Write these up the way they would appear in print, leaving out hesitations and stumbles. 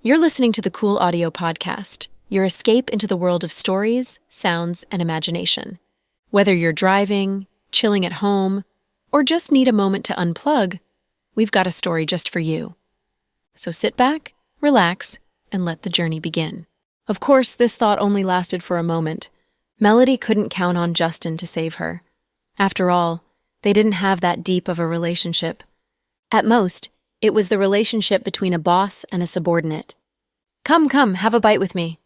You're listening to the Cool Audio Podcast, your escape into the world of stories, sounds, and imagination. Whether you're driving, chilling at home, or just need a moment to unplug, we've got a story just for you. So sit back, relax, and let the journey begin. Of course, this thought only lasted for a moment. Melody couldn't count on Justin to save her. After all, they didn't have that deep of a relationship. At most, it was the relationship between a boss and a subordinate. Come, have a bite with me.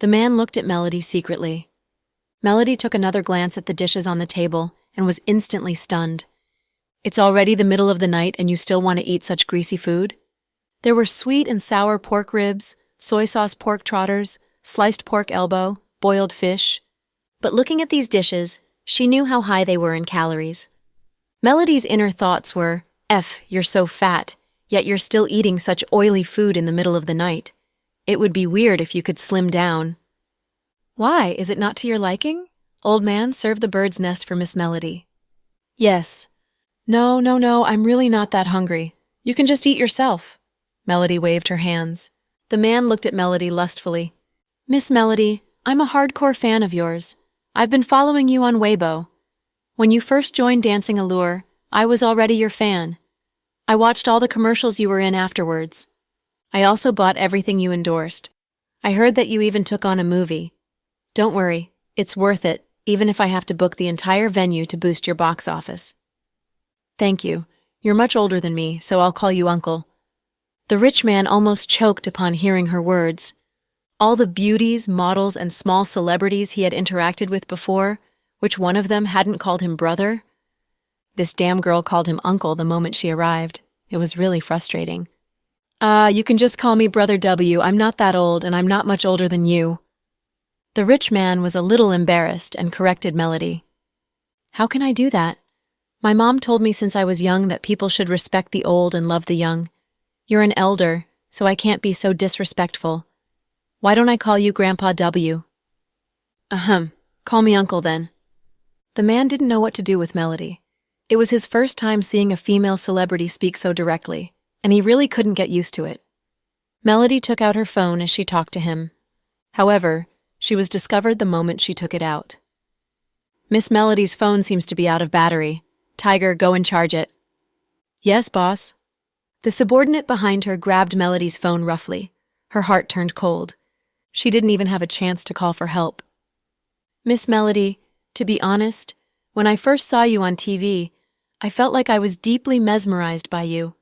The man looked at Melody secretly. Melody took another glance at the dishes on the table and was instantly stunned. It's already the middle of the night and you still want to eat such greasy food? There were sweet and sour pork ribs, soy sauce pork trotters, sliced pork elbow, boiled fish. But looking at these dishes, she knew how high they were in calories. Melody's inner thoughts were, you're so fat, yet you're still eating such oily food in the middle of the night. It would be weird if you could slim down. Why, is it not to your liking? Old man, serve the bird's nest for Miss Melody. Yes. No, I'm really not that hungry. You can just eat yourself. Melody waved her hands. The man looked at Melody lustfully. Miss Melody, I'm a hardcore fan of yours. I've been following you on Weibo. When you first joined Dancing Allure, I was already your fan. I watched all the commercials you were in afterwards. I also bought everything you endorsed. I heard that you even took on a movie. Don't worry, it's worth it, even if I have to book the entire venue to boost your box office. Thank you. You're much older than me, so I'll call you Uncle. The rich man almost choked upon hearing her words. All the beauties, models, and small celebrities he had interacted with before, which one of them hadn't called him brother? This damn girl called him uncle the moment she arrived. It was really frustrating. You can just call me Brother W. I'm not that old, and I'm not much older than you. The rich man was a little embarrassed and corrected Melody. How can I do that? My mom told me since I was young that people should respect the old and love the young. You're an elder, so I can't be so disrespectful. Why don't I call you Grandpa W? Call me Uncle then. The man didn't know what to do with Melody. It was his first time seeing a female celebrity speak so directly, and he really couldn't get used to it. Melody took out her phone as she talked to him. However, she was discovered the moment she took it out. Miss Melody's phone seems to be out of battery. Tiger, go and charge it. Yes, boss. The subordinate behind her grabbed Melody's phone roughly. Her heart turned cold. She didn't even have a chance to call for help. Miss Melody, to be honest, when I first saw you on TV, I felt like I was deeply mesmerized by you.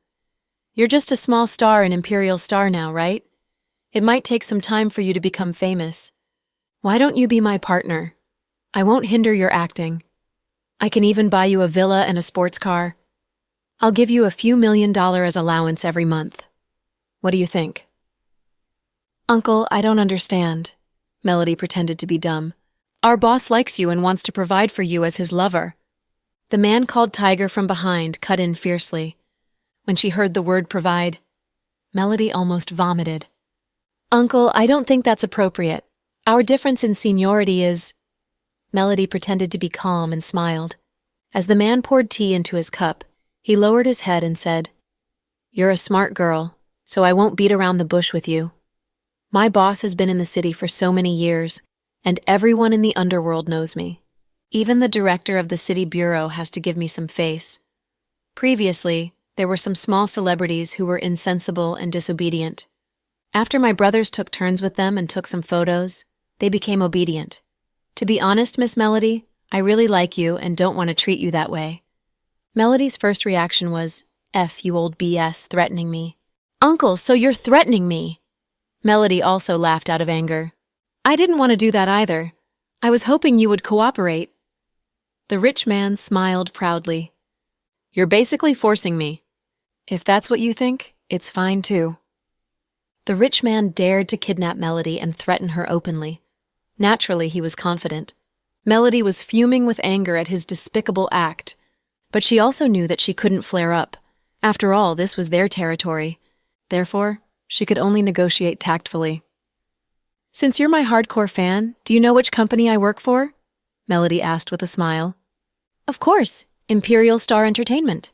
You're just a small star in Imperial Star now, right? It might take some time for you to become famous. Why don't you be my partner? I won't hinder your acting. I can even buy you a villa and a sports car. I'll give you a few $1 million as allowance every month. What do you think? Uncle, I don't understand. Melody pretended to be dumb. Our boss likes you and wants to provide for you as his lover. The man called Tiger from behind cut in fiercely. When she heard the word provide, Melody almost vomited. Uncle, I don't think that's appropriate. Our difference in seniority is... Melody pretended to be calm and smiled. As the man poured tea into his cup, he lowered his head and said, You're a smart girl, so I won't beat around the bush with you. My boss has been in the city for so many years, and everyone in the underworld knows me. Even the director of the city bureau has to give me some face. Previously, there were some small celebrities who were insensible and disobedient. After my brothers took turns with them and took some photos, they became obedient. To be honest, Miss Melody, I really like you and don't want to treat you that way. Melody's first reaction was, you old BS, threatening me. Uncle, so you're threatening me? Melody also laughed out of anger. I didn't want to do that either. I was hoping you would cooperate. The rich man smiled proudly. You're basically forcing me. If that's what you think, it's fine too. The rich man dared to kidnap Melody and threaten her openly. Naturally, he was confident. Melody was fuming with anger at his despicable act, but she also knew that she couldn't flare up. After all, this was their territory. Therefore, she could only negotiate tactfully. Since you're my hardcore fan, do you know which company I work for? Melody asked with a smile. Of course, Imperial Star Entertainment.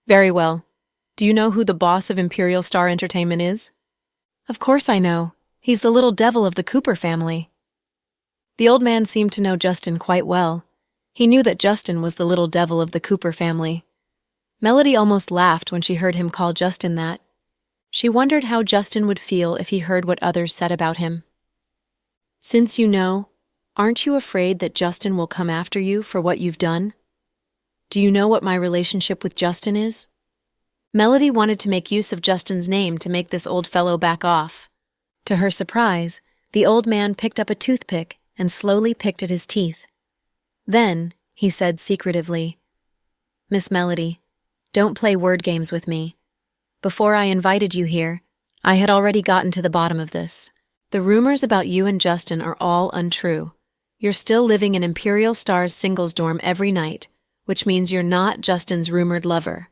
Very well. Do you know who the boss of Imperial Star Entertainment is? Of course I know. He's the little devil of the Cooper family. The old man seemed to know Justin quite well. He knew that Justin was the little devil of the Cooper family. Melody almost laughed when she heard him call Justin that. She wondered how Justin would feel if he heard what others said about him. Since you know, aren't you afraid that Justin will come after you for what you've done? Do you know what my relationship with Justin is? Melody wanted to make use of Justin's name to make this old fellow back off. To her surprise, the old man picked up a toothpick and slowly picked at his teeth. Then, he said secretively, "Miss Melody, don't play word games with me. Before I invited you here, I had already gotten to the bottom of this. The rumors about you and Justin are all untrue. You're still living in Imperial Star's singles dorm every night, which means you're not Justin's rumored lover.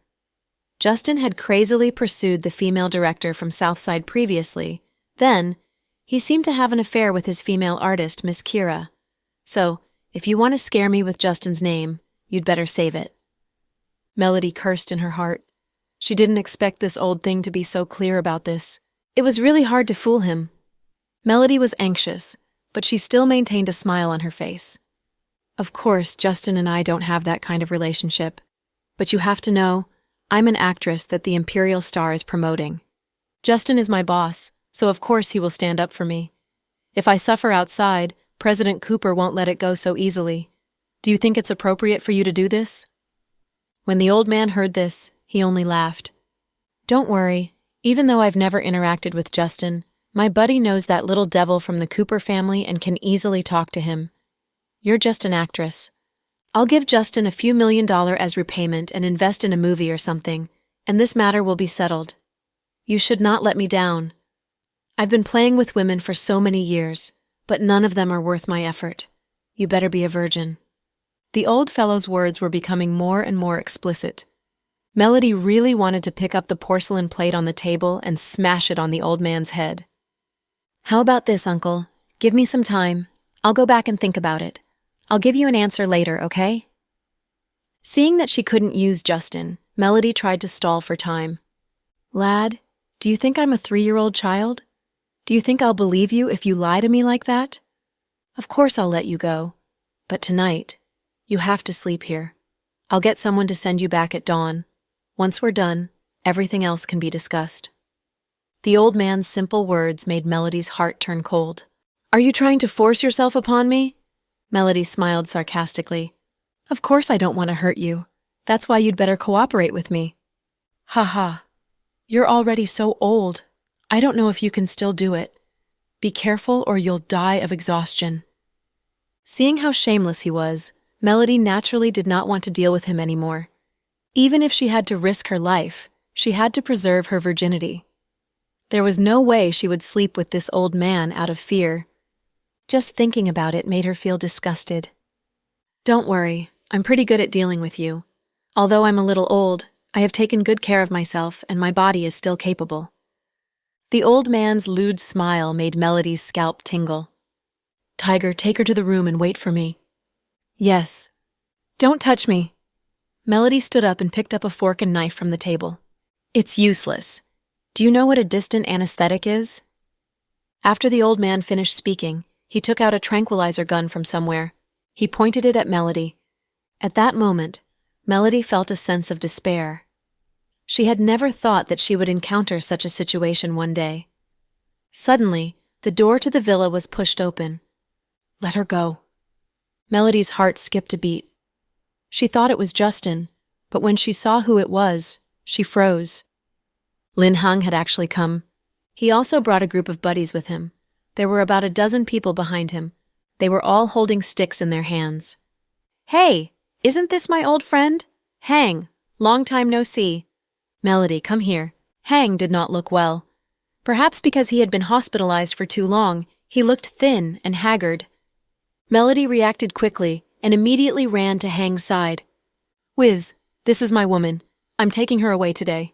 Justin had crazily pursued the female director from Southside previously. Then, he seemed to have an affair with his female artist, Miss Kira. So, if you want to scare me with Justin's name, you'd better save it." Melody cursed in her heart. She didn't expect this old thing to be so clear about this. It was really hard to fool him. Melody was anxious, but she still maintained a smile on her face. "Of course, Justin and I don't have that kind of relationship. But you have to know, I'm an actress that the Imperial Star is promoting. Justin is my boss, so of course he will stand up for me. If I suffer outside, President Cooper won't let it go so easily. Do you think it's appropriate for you to do this?" When the old man heard this, he only laughed. "Don't worry. Even though I've never interacted with Justin, my buddy knows that little devil from the Cooper family and can easily talk to him. You're just an actress. I'll give Justin a few $1 million as repayment and invest in a movie or something, and this matter will be settled. You should not let me down. I've been playing with women for so many years, but none of them are worth my effort. You better be a virgin." The old fellow's words were becoming more and more explicit. Melody really wanted to pick up the porcelain plate on the table and smash it on the old man's head. "How about this, Uncle? Give me some time. I'll go back and think about it. I'll give you an answer later, okay?" Seeing that she couldn't use Justin, Melody tried to stall for time. "Lad, do you think I'm a 3-year-old child? Do you think I'll believe you if you lie to me like that? Of course I'll let you go. But tonight, you have to sleep here. I'll get someone to send you back at dawn. Once we're done, everything else can be discussed." The old man's simple words made Melody's heart turn cold. "Are you trying to force yourself upon me?" Melody smiled sarcastically. "Of course I don't want to hurt you. That's why you'd better cooperate with me." "Ha ha. You're already so old. I don't know if you can still do it. Be careful or you'll die of exhaustion." Seeing how shameless he was, Melody naturally did not want to deal with him anymore. Even if she had to risk her life, she had to preserve her virginity. There was no way she would sleep with this old man out of fear. Just thinking about it made her feel disgusted. "Don't worry, I'm pretty good at dealing with you. Although I'm a little old, I have taken good care of myself and my body is still capable." The old man's lewd smile made Melody's scalp tingle. "Tiger, take her to the room and wait for me." "Yes." "Don't touch me." Melody stood up and picked up a fork and knife from the table. "It's useless. Do you know what a distant anesthetic is?" After the old man finished speaking, he took out a tranquilizer gun from somewhere. He pointed it at Melody. At that moment, Melody felt a sense of despair. She had never thought that she would encounter such a situation one day. Suddenly, the door to the villa was pushed open. "Let her go." Melody's heart skipped a beat. She thought it was Justin, but when she saw who it was, she froze. Lin Hung had actually come. He also brought a group of buddies with him. There were about 12 people behind him. They were all holding sticks in their hands. "Hey, isn't this my old friend? Hang, long time no see." "Melody, come here." Hang did not look well. Perhaps because he had been hospitalized for too long, he looked thin and haggard. Melody reacted quickly and immediately ran to Hang's side. "Wiz, this is my woman. I'm taking her away today."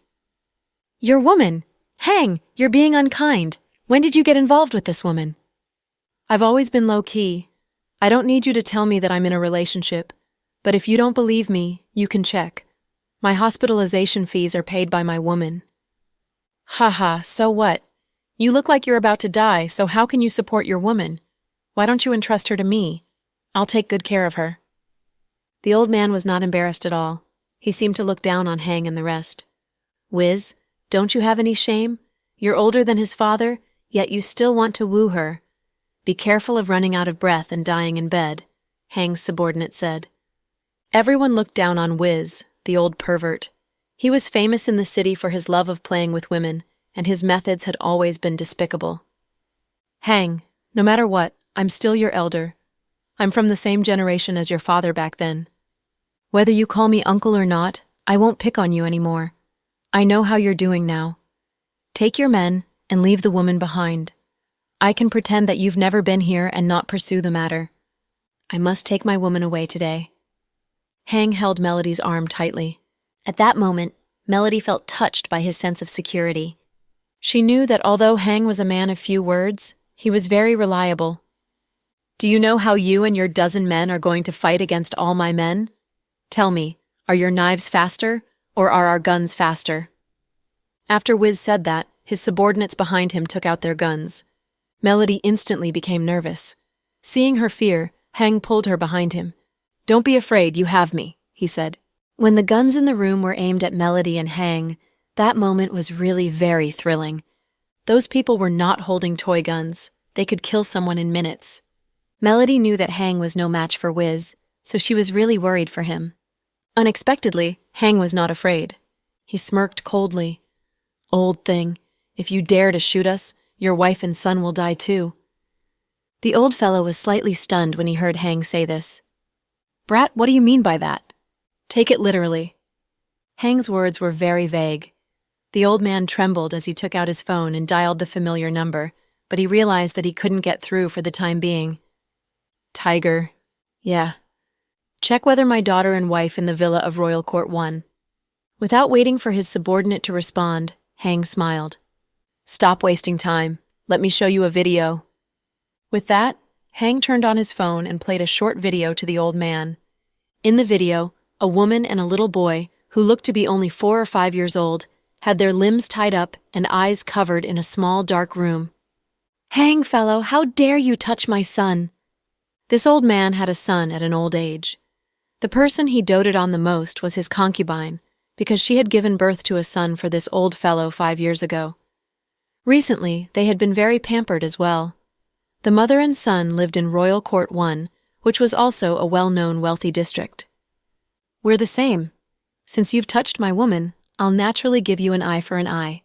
"Your woman? Hang, you're being unkind. When did you get involved with this woman?" "I've always been low-key. I don't need you to tell me that I'm in a relationship. But if you don't believe me, you can check. My hospitalization fees are paid by my woman." "Ha ha, so what? You look like you're about to die, so how can you support your woman? Why don't you entrust her to me? I'll take good care of her." The old man was not embarrassed at all. He seemed to look down on Hang and the rest. "Wiz, don't you have any shame? You're older than his father, yet you still want to woo her. Be careful of running out of breath and dying in bed," Hang's subordinate said. Everyone looked down on Wiz, the old pervert. He was famous in the city for his love of playing with women, and his methods had always been despicable. "Hang, no matter what, I'm still your elder. I'm from the same generation as your father back then. Whether you call me uncle or not, I won't pick on you anymore. I know how you're doing now. Take your men and leave the woman behind. I can pretend that you've never been here and not pursue the matter. I must take my woman away today." Hang held Melody's arm tightly. At that moment, Melody felt touched by his sense of security. She knew that although Hang was a man of few words, he was very reliable. "Do you know how you and your dozen men are going to fight against all my men? Tell me, are your knives faster, or are our guns faster?" After Wiz said that, his subordinates behind him took out their guns. Melody instantly became nervous. Seeing her fear, Hang pulled her behind him. "Don't be afraid, you have me," he said. When the guns in the room were aimed at Melody and Hang, that moment was really very thrilling. Those people were not holding toy guns. They could kill someone in minutes. Melody knew that Hang was no match for Wiz, so she was really worried for him. Unexpectedly, Hang was not afraid. He smirked coldly. "Old thing, if you dare to shoot us, your wife and son will die too." The old fellow was slightly stunned when he heard Hang say this. "Brat, what do you mean by that?" "Take it literally." Hang's words were very vague. The old man trembled as he took out his phone and dialed the familiar number, but he realized that he couldn't get through for the time being. "Tiger. Yeah. Check whether my daughter and wife in the villa of Royal Court 1. Without waiting for his subordinate to respond, Hang smiled. "Stop wasting time. Let me show you a video." With that, Hang turned on his phone and played a short video to the old man. In the video, a woman and a little boy, who looked to be only 4 or 5 years old, had their limbs tied up and eyes covered in a small dark room. "Hang, fellow, how dare you touch my son?" This old man had a son at an old age. The person he doted on the most was his concubine, because she had given birth to a son for this old fellow 5 years ago. Recently, they had been very pampered as well. The mother and son lived in Royal Court 1, which was also a well-known wealthy district. "We're the same. Since you've touched my woman, I'll naturally give you an eye for an eye.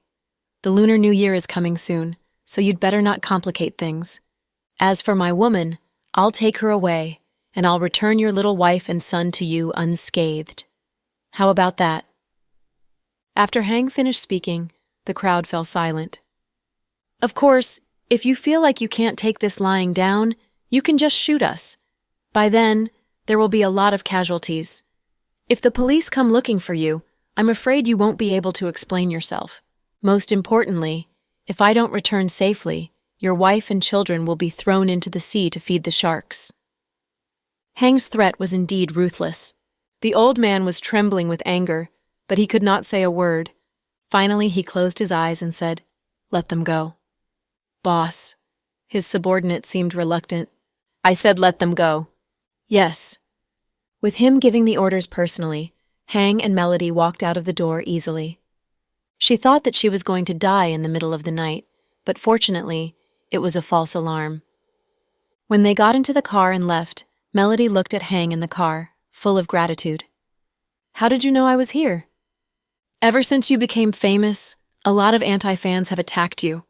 The Lunar New Year is coming soon, so you'd better not complicate things. As for my woman, I'll take her away, and I'll return your little wife and son to you unscathed. How about that?" After Hang finished speaking, the crowd fell silent. "Of course, if you feel like you can't take this lying down, you can just shoot us. By then, there will be a lot of casualties. If the police come looking for you, I'm afraid you won't be able to explain yourself. Most importantly, if I don't return safely, your wife and children will be thrown into the sea to feed the sharks." Hang's threat was indeed ruthless. The old man was trembling with anger, but he could not say a word. Finally, he closed his eyes and said, "Let them go." "Boss." His subordinate seemed reluctant. "I said let them go." "Yes." With him giving the orders personally, Hang and Melody walked out of the door easily. She thought that she was going to die in the middle of the night, but fortunately, it was a false alarm. When they got into the car and left, Melody looked at Hang in the car, full of gratitude. "How did you know I was here?" "Ever since you became famous, a lot of anti-fans have attacked you.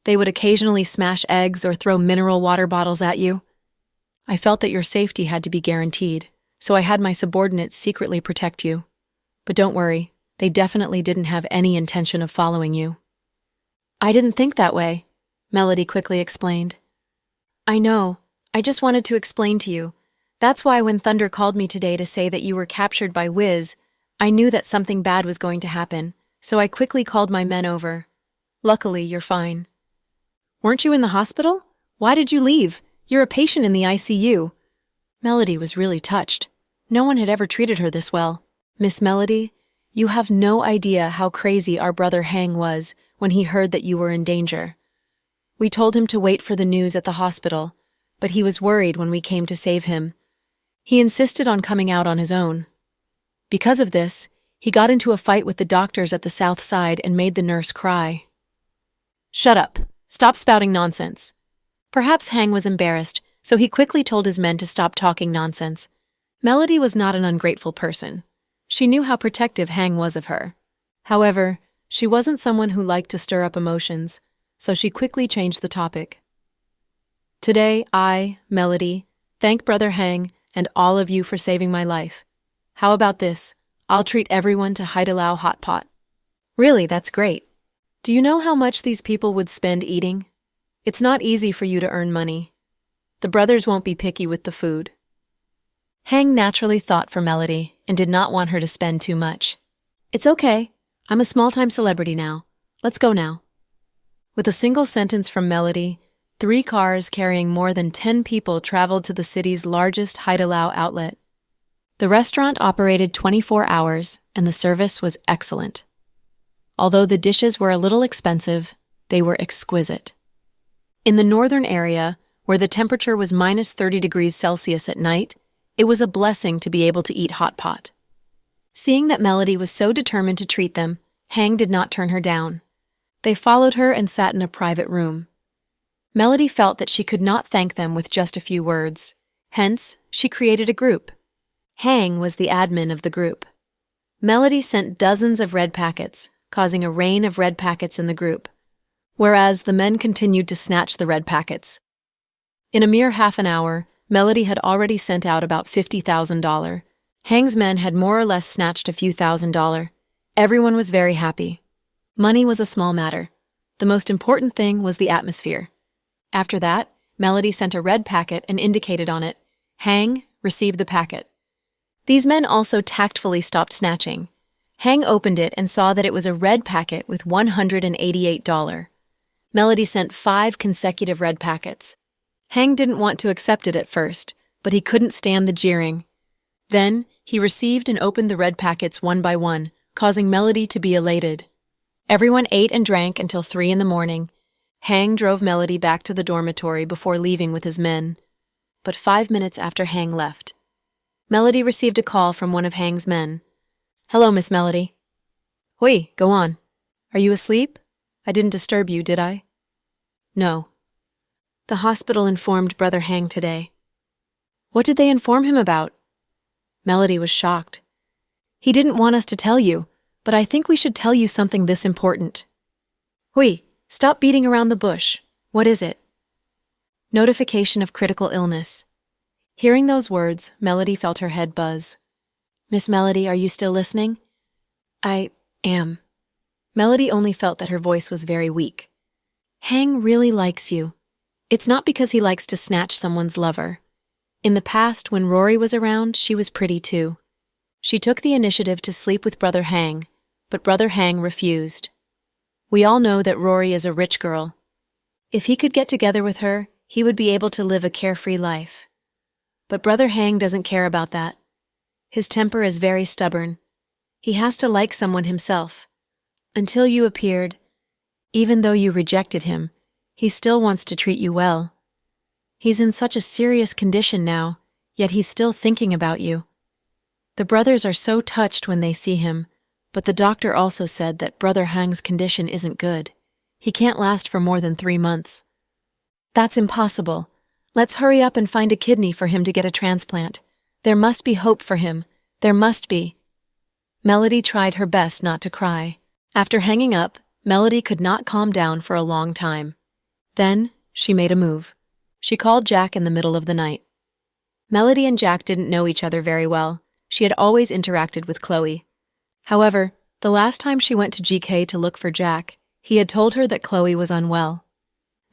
They would occasionally smash eggs or throw mineral water bottles at you. I felt that your safety had to be guaranteed, so I had my subordinates secretly protect you. But don't worry, they definitely didn't have any intention of following you." "I didn't think that way," Melody quickly explained. "I know. I just wanted to explain to you. That's why when Thunder called me today to say that you were captured by Wiz, I knew that something bad was going to happen, so I quickly called my men over. Luckily, you're fine." "Weren't you in the hospital? Why did you leave? You're a patient in the ICU." Melody was really touched. No one had ever treated her this well. "Miss Melody, you have no idea how crazy our brother Hang was when he heard that you were in danger. We told him to wait for the news at the hospital, but he was worried when we came to save him. He insisted on coming out on his own. Because of this, he got into a fight with the doctors at the south side and made the nurse cry. Shut up. Stop spouting nonsense. Perhaps Hang was embarrassed, so he quickly told his men to stop talking nonsense. Melody was not an ungrateful person. She knew how protective Hang was of her. However, she wasn't someone who liked to stir up emotions, so she quickly changed the topic. Today, I, Melody, thank Brother Hang and all of you for saving my life. How about this? I'll treat everyone to Haidilao hot pot. Really, that's great. Do you know how much these people would spend eating? It's not easy for you to earn money. The brothers won't be picky with the food. Hang naturally thought for Melody and did not want her to spend too much. It's okay. I'm a small-time celebrity now. Let's go now. With a single sentence from Melody, 3 cars carrying more than 10 people traveled to the city's largest Haidilao outlet. The restaurant operated 24 hours, and the service was excellent. Although the dishes were a little expensive, they were exquisite. In the northern area, where the temperature was minus 30 degrees Celsius at night, it was a blessing to be able to eat hot pot. Seeing that Melody was so determined to treat them, Hang did not turn her down. They followed her and sat in a private room. Melody felt that she could not thank them with just a few words. Hence, she created a group. Hang was the admin of the group. Melody sent dozens of red packets, causing a rain of red packets in the group, whereas the men continued to snatch the red packets. In a mere half an hour, Melody had already sent out about $50,000. Hang's men had more or less snatched a few $1,000s. Everyone was very happy. Money was a small matter. The most important thing was the atmosphere. After that, Melody sent a red packet and indicated on it, Hang, receive the packet. These men also tactfully stopped snatching. Hang opened it and saw that it was a red packet with $188. Melody sent 5 consecutive red packets. Hang didn't want to accept it at first, but he couldn't stand the jeering. Then, he received and opened the red packets one by one, causing Melody to be elated. Everyone ate and drank until 3 in the morning. Hang drove Melody back to the dormitory before leaving with his men. But 5 minutes after Hang left, Melody received a call from one of Hang's men. Hello, Miss Melody. Hui, go on. Are you asleep? I didn't disturb you, did I? No. The hospital informed Brother Hang today. What did they inform him about? Melody was shocked. He didn't want us to tell you, but I think we should tell you something this important. Hui, stop beating around the bush. What is it? Notification of critical illness. Hearing those words, Melody felt her head buzz. Miss Melody, are you still listening? I am. Melody only felt that her voice was very weak. Hang really likes you. It's not because he likes to snatch someone's lover. In the past, when Rory was around, she was pretty too. She took the initiative to sleep with Brother Hang, but Brother Hang refused. We all know that Rory is a rich girl. If he could get together with her, he would be able to live a carefree life. But Brother Hang doesn't care about that. His temper is very stubborn. He has to like someone himself. Until you appeared, even though you rejected him, he still wants to treat you well. He's in such a serious condition now, yet he's still thinking about you. The brothers are so touched when they see him, but the doctor also said that Brother Hang's condition isn't good. He can't last for more than 3 months. That's impossible. Let's hurry up and find a kidney for him to get a transplant. There must be hope for him. There must be. Melody tried her best not to cry. After hanging up, Melody could not calm down for a long time. Then, she made a move. She called Jack in the middle of the night. Melody and Jack didn't know each other very well. She had always interacted with Chloe. However, the last time she went to GK to look for Jack, he had told her that Chloe was unwell.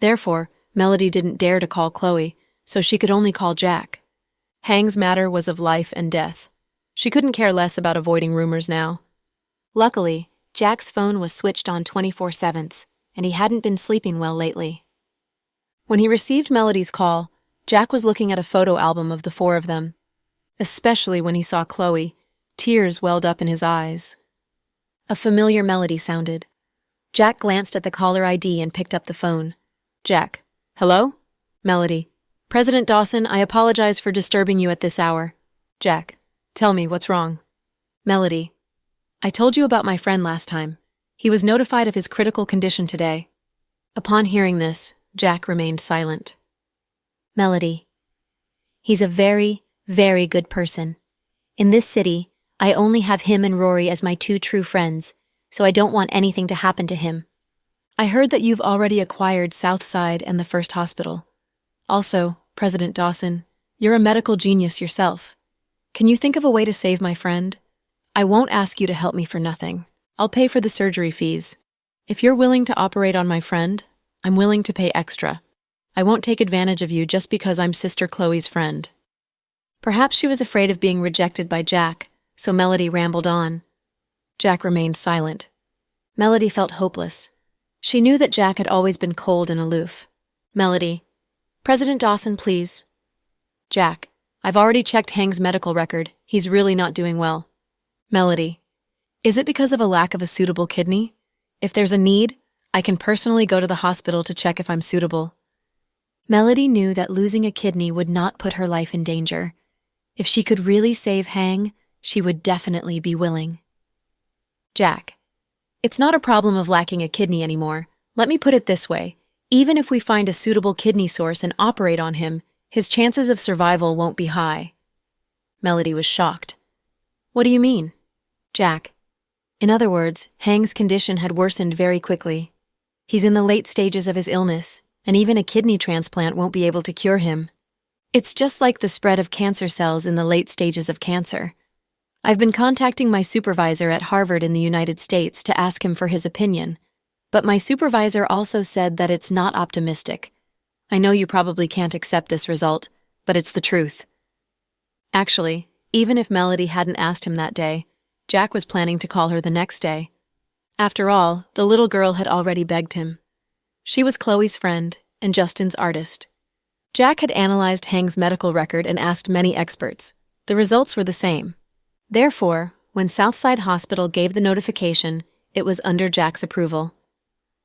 Therefore, Melody didn't dare to call Chloe, so she could only call Jack. Hang's matter was of life and death. She couldn't care less about avoiding rumors now. Luckily, Jack's phone was switched on 24/7, and he hadn't been sleeping well lately. When he received Melody's call, Jack was looking at a photo album of the 4 of them. Especially when he saw Chloe, tears welled up in his eyes. A familiar melody sounded. Jack glanced at the caller ID and picked up the phone. Jack. Hello? Melody. President Dawson, I apologize for disturbing you at this hour. Jack. Tell me, what's wrong? Melody. I told you about my friend last time. He was notified of his critical condition today. Upon hearing this, Jack remained silent. Melody. He's a very, very good person. In this city, I only have him and Rory as my two true friends, so I don't want anything to happen to him. I heard that you've already acquired Southside and the First Hospital. Also, President Dawson, you're a medical genius yourself. Can you think of a way to save my friend? I won't ask you to help me for nothing. I'll pay for the surgery fees. If you're willing to operate on my friend, I'm willing to pay extra. I won't take advantage of you just because I'm Sister Chloe's friend. Perhaps she was afraid of being rejected by Jack, so Melody rambled on. Jack remained silent. Melody felt hopeless. She knew that Jack had always been cold and aloof. Melody. President Dawson, please. Jack. I've already checked Hang's medical record. He's really not doing well. Melody. Is it because of a lack of a suitable kidney? If there's a need, I can personally go to the hospital to check if I'm suitable. Melody knew that losing a kidney would not put her life in danger. If she could really save Hang, she would definitely be willing. Jack. It's not a problem of lacking a kidney anymore. Let me put it this way. Even if we find a suitable kidney source and operate on him, his chances of survival won't be high. Melody was shocked. What do you mean? Jack. In other words, Hang's condition had worsened very quickly. He's in the late stages of his illness, and even a kidney transplant won't be able to cure him. It's just like the spread of cancer cells in the late stages of cancer. I've been contacting my supervisor at Harvard in the United States to ask him for his opinion, but my supervisor also said that it's not optimistic. I know you probably can't accept this result, but it's the truth. Actually, even if Melody hadn't asked him that day, Jack was planning to call her the next day. After all, the little girl had already begged him. She was Chloe's friend and Justin's artist. Jack had analyzed Hang's medical record and asked many experts. The results were the same. Therefore, when Southside Hospital gave the notification, it was under Jack's approval.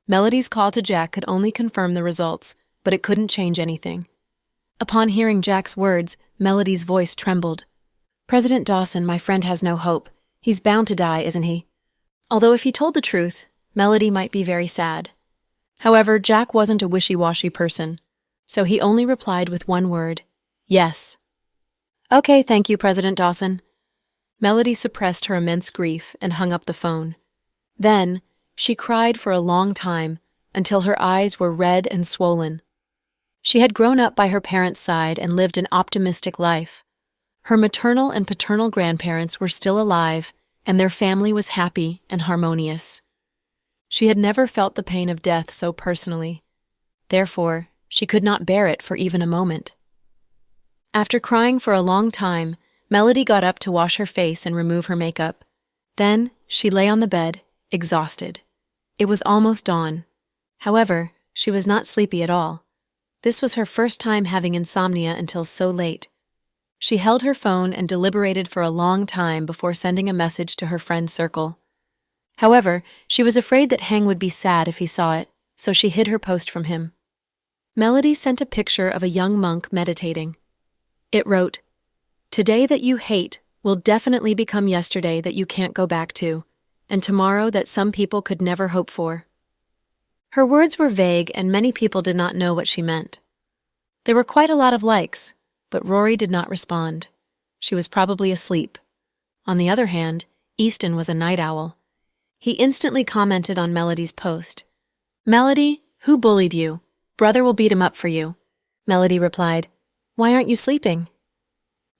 Melody's call to Jack could only confirm the results, but it couldn't change anything. Upon hearing Jack's words, Melody's voice trembled. President Dawson, my friend has no hope. He's bound to die, isn't he? Although if he told the truth, Melody might be very sad. However, Jack wasn't a wishy-washy person, so he only replied with one word, yes. Okay, thank you, President Dawson. Melody suppressed her immense grief and hung up the phone. Then, she cried for a long time until her eyes were red and swollen. She had grown up by her parents' side and lived an optimistic life. Her maternal and paternal grandparents were still alive, and their family was happy and harmonious. She had never felt the pain of death so personally. Therefore, she could not bear it for even a moment. After crying for a long time, Melody got up to wash her face and remove her makeup. Then, she lay on the bed, exhausted. It was almost dawn. However, she was not sleepy at all. This was her first time having insomnia until so late. She held her phone and deliberated for a long time before sending a message to her friend Circle. However, she was afraid that Hang would be sad if he saw it, so she hid her post from him. Melody sent a picture of a young monk meditating. It wrote, "Today that you hate will definitely become yesterday that you can't go back to, and tomorrow that some people could never hope for." Her words were vague and many people did not know what she meant. There were quite a lot of likes, but Rory did not respond. She was probably asleep. On the other hand, Easton was a night owl. He instantly commented on Melody's post. "Melody, who bullied you? Brother will beat him up for you." Melody replied, "Why aren't you sleeping?"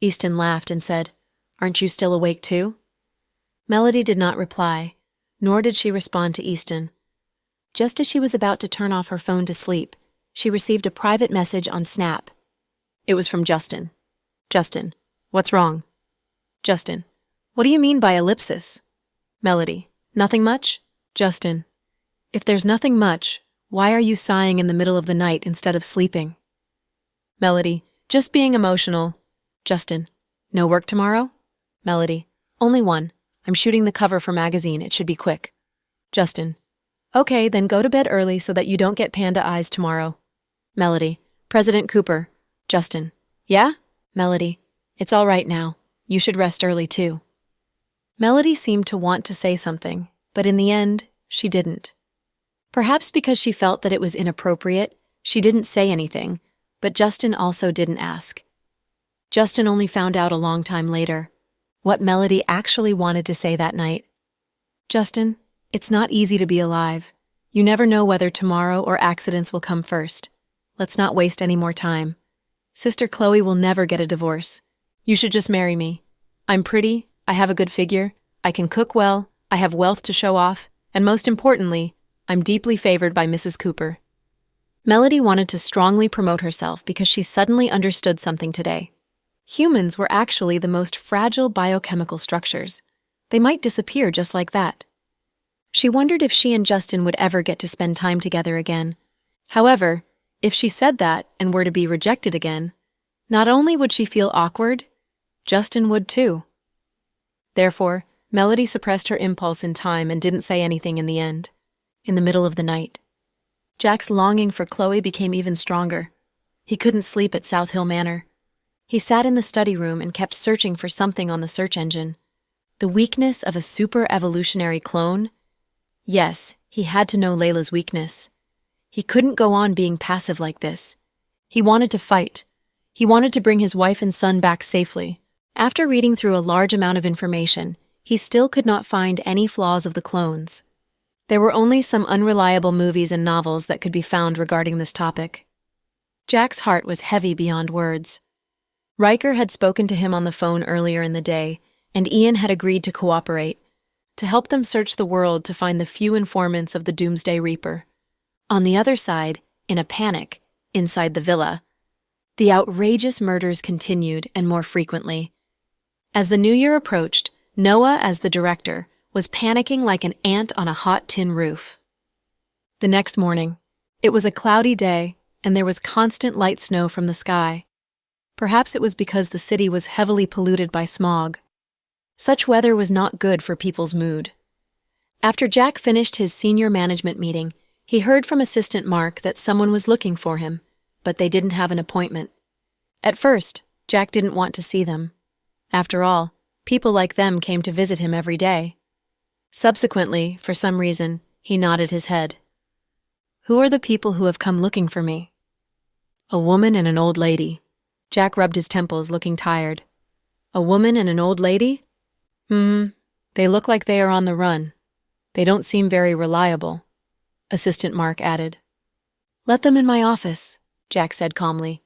Easton laughed and said, "Aren't you still awake too?" Melody did not reply, nor did she respond to Easton. Just as she was about to turn off her phone to sleep, she received a private message on Snap. It was from Justin. "Justin, what's wrong?" Justin, "What do you mean by ellipsis?" Melody, "Nothing much?" Justin, "If there's nothing much, why are you sighing in the middle of the night instead of sleeping?" Melody, "Just being emotional." Justin, "No work tomorrow?" Melody, "Only one. I'm shooting the cover for magazine. It should be quick." Justin, "Okay, then go to bed early so that you don't get panda eyes tomorrow. Melody. President Cooper. Justin. Yeah? Melody. It's all right now. You should rest early too. Melody seemed to want to say something, but in the end, she didn't. Perhaps because she felt that it was inappropriate, she didn't say anything, but Justin also didn't ask. Justin only found out a long time later what Melody actually wanted to say that night. Justin, it's not easy to be alive. You never know whether tomorrow or accidents will come first. Let's not waste any more time. Sister Chloe will never get a divorce. You should just marry me. I'm pretty, I have a good figure, I can cook well, I have wealth to show off, and most importantly, I'm deeply favored by Mrs. Cooper. Melody wanted to strongly promote herself because she suddenly understood something today. Humans were actually the most fragile biochemical structures. They might disappear just like that. She wondered if she and Justin would ever get to spend time together again. However, if she said that and were to be rejected again, not only would she feel awkward, Justin would too. Therefore, Melody suppressed her impulse in time and didn't say anything in the end. In the middle of the night, Jack's longing for Chloe became even stronger. He couldn't sleep at South Hill Manor. He sat in the study room and kept searching for something on the search engine. The weakness of a super-evolutionary clone? Yes, he had to know Layla's weakness. He couldn't go on being passive like this. He wanted to fight. He wanted to bring his wife and son back safely. After reading through a large amount of information, he still could not find any flaws of the clones. There were only some unreliable movies and novels that could be found regarding this topic. Jack's heart was heavy beyond words. Riker had spoken to him on the phone earlier in the day, and Ian had agreed to cooperate, to help them search the world to find the few informants of the Doomsday Reaper. On the other side, in a panic, inside the villa, the outrageous murders continued and more frequently. As the new year approached, Noah, as the director, was panicking like an ant on a hot tin roof. The next morning, it was a cloudy day, and there was constant light snow from the sky. Perhaps it was because the city was heavily polluted by smog. Such weather was not good for people's mood. After Jack finished his senior management meeting, he heard from Assistant Mark that someone was looking for him, but they didn't have an appointment. At first, Jack didn't want to see them. After all, people like them came to visit him every day. Subsequently, for some reason, he nodded his head. Who are the people who have come looking for me? A woman and an old lady. Jack rubbed his temples, looking tired. A woman and an old lady? They look like they are on the run. They don't seem very reliable, Assistant Mark added. Let them in my office, Jack said calmly.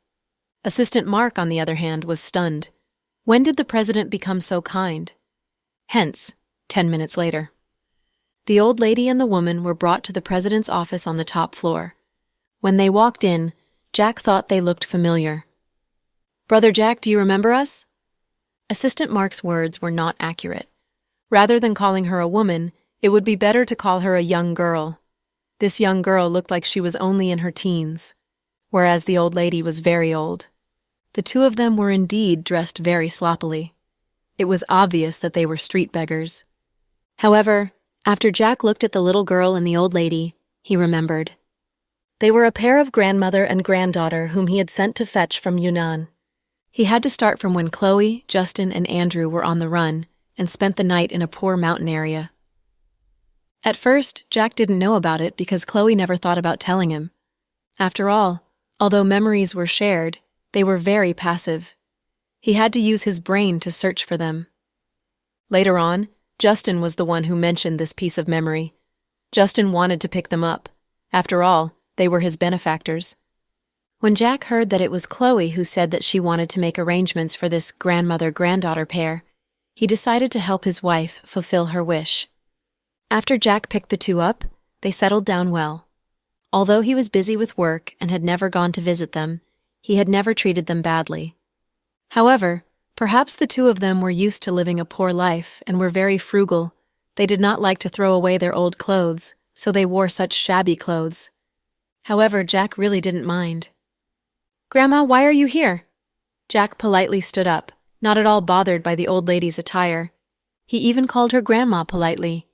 Assistant Mark, on the other hand, was stunned. When did the president become so kind? Hence, 10 minutes later. The old lady and the woman were brought to the president's office on the top floor. When they walked in, Jack thought they looked familiar. Brother Jack, do you remember us? Assistant Mark's words were not accurate. Rather than calling her a woman, it would be better to call her a young girl. This young girl looked like she was only in her teens, whereas the old lady was very old. The two of them were indeed dressed very sloppily. It was obvious that they were street beggars. However, after Jack looked at the little girl and the old lady, he remembered. They were a pair of grandmother and granddaughter whom he had sent to fetch from Yunnan. He had to start from when Chloe, Justin, and Andrew were on the run and spent the night in a poor mountain area. At first, Jack didn't know about it because Chloe never thought about telling him. After all, although memories were shared, they were very passive. He had to use his brain to search for them. Later on, Justin was the one who mentioned this piece of memory. Justin wanted to pick them up. After all, they were his benefactors. When Jack heard that it was Chloe who said that she wanted to make arrangements for this grandmother-granddaughter pair, he decided to help his wife fulfill her wish. After Jack picked the two up, they settled down well. Although he was busy with work and had never gone to visit them, he had never treated them badly. However, perhaps the two of them were used to living a poor life and were very frugal. They did not like to throw away their old clothes, so they wore such shabby clothes. However, Jack really didn't mind. Grandma, why are you here? Jack politely stood up, not at all bothered by the old lady's attire. He even called her Grandma politely.